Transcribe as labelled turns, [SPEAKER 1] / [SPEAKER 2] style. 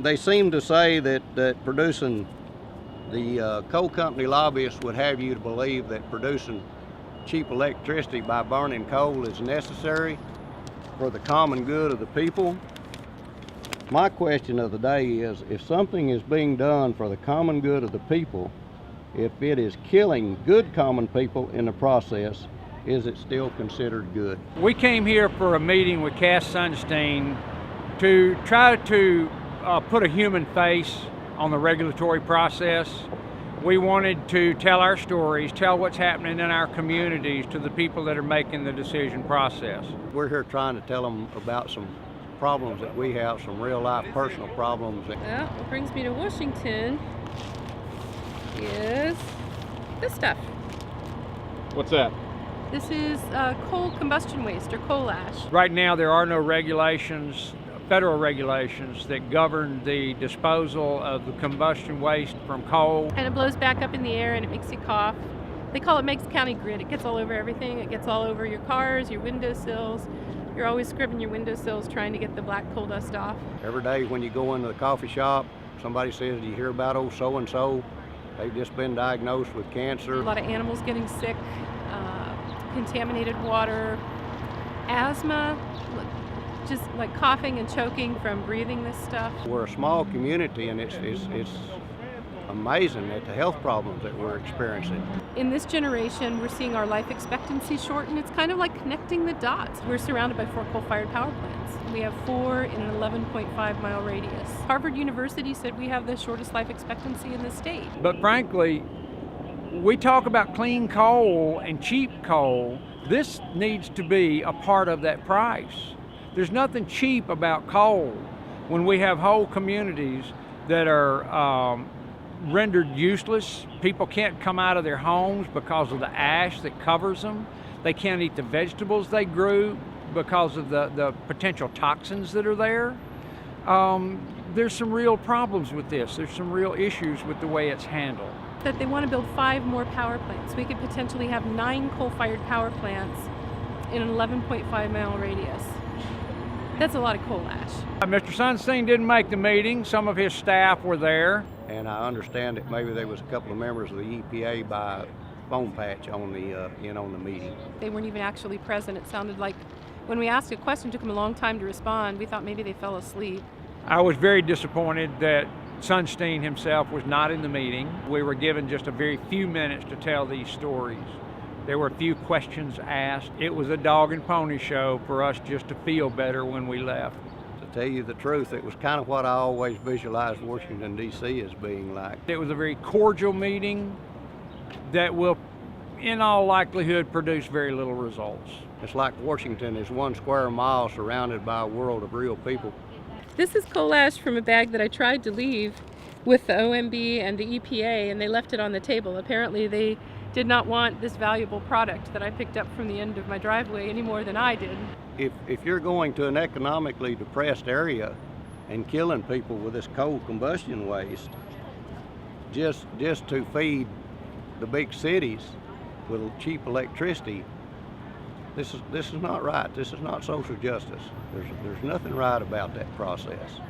[SPEAKER 1] They seem to say that producing, the coal company lobbyists would have you to believe that producing cheap electricity by burning coal is necessary for the common good of the people. My question of the day is, if something is being done for the common good of the people, if it is killing good common people in the process, is it still considered good?
[SPEAKER 2] We came here for a meeting with Cass Sunstein to try to put a human face on the regulatory process. We wanted to tell our stories, tell what's happening in our communities to the people that are making the decision process.
[SPEAKER 1] We're here trying to tell them about some problems that we have, some real life personal problems.
[SPEAKER 3] Well, what brings me to Washington is this stuff.
[SPEAKER 4] What's that?
[SPEAKER 3] This is coal combustion waste, or coal ash.
[SPEAKER 2] Right now there are no regulations, federal regulations, that govern the disposal of the combustion waste from coal.
[SPEAKER 3] And it blows back up in the air and it makes you cough. They call it Meigs County grit. It gets all over everything. It gets all over your cars, your windowsills. You're always scrubbing your windowsills trying to get the black coal dust off.
[SPEAKER 1] Every day when you go into the coffee shop, somebody says, "Do you hear about old so-and-so? They've just been diagnosed with cancer."
[SPEAKER 3] A lot of animals getting sick, contaminated water, asthma, just like coughing and choking from breathing this stuff.
[SPEAKER 1] We're a small community, and it's amazing at the health problems that we're experiencing.
[SPEAKER 3] In this generation, we're seeing our life expectancy shorten. It's kind of like connecting the dots. We're surrounded by 4 coal-fired power plants. We have 4 in an 11.5-mile radius. Harvard University said we have the shortest life expectancy in the state.
[SPEAKER 2] But frankly, we talk about clean coal and cheap coal. This needs to be a part of that price. There's nothing cheap about coal when we have whole communities that are rendered useless. People can't come out of their homes because of the ash that covers them. They can't eat the vegetables they grew because of the potential toxins that are there. There's some real problems with this. There's some real issues with the way it's handled.
[SPEAKER 3] That they want to build 5 more power plants. We could potentially have 9 coal-fired power plants in an 11.5-mile radius. That's a lot of coal ash.
[SPEAKER 2] Mr. Sunstein didn't make the meeting. Some of his staff were there.
[SPEAKER 1] And I understand that maybe there was a couple of members of the EPA by phone patch on the meeting.
[SPEAKER 3] They weren't even actually present. It sounded like when we asked a question, it took them a long time to respond. We thought maybe they fell asleep.
[SPEAKER 2] I was very disappointed that Sunstein himself was not in the meeting. We were given just a very few minutes to tell these stories. There were a few questions asked. It was a dog and pony show for us just to feel better when we left.
[SPEAKER 1] To tell you the truth, it was kind of what I always visualized Washington, D.C. as being like.
[SPEAKER 2] It was a very cordial meeting that will, in all likelihood, produce very little results.
[SPEAKER 1] It's like Washington is 1 square mile surrounded by a world of real people.
[SPEAKER 3] This is coal ash from a bag that I tried to leave with the OMB and the EPA, and they left it on the table. Apparently they did not want this valuable product that I picked up from the end of my driveway any more than I did.
[SPEAKER 1] If you're going to an economically depressed area and killing people with this coal combustion waste just to feed the big cities with cheap electricity, this is not right. This is not social justice. There's nothing right about that process.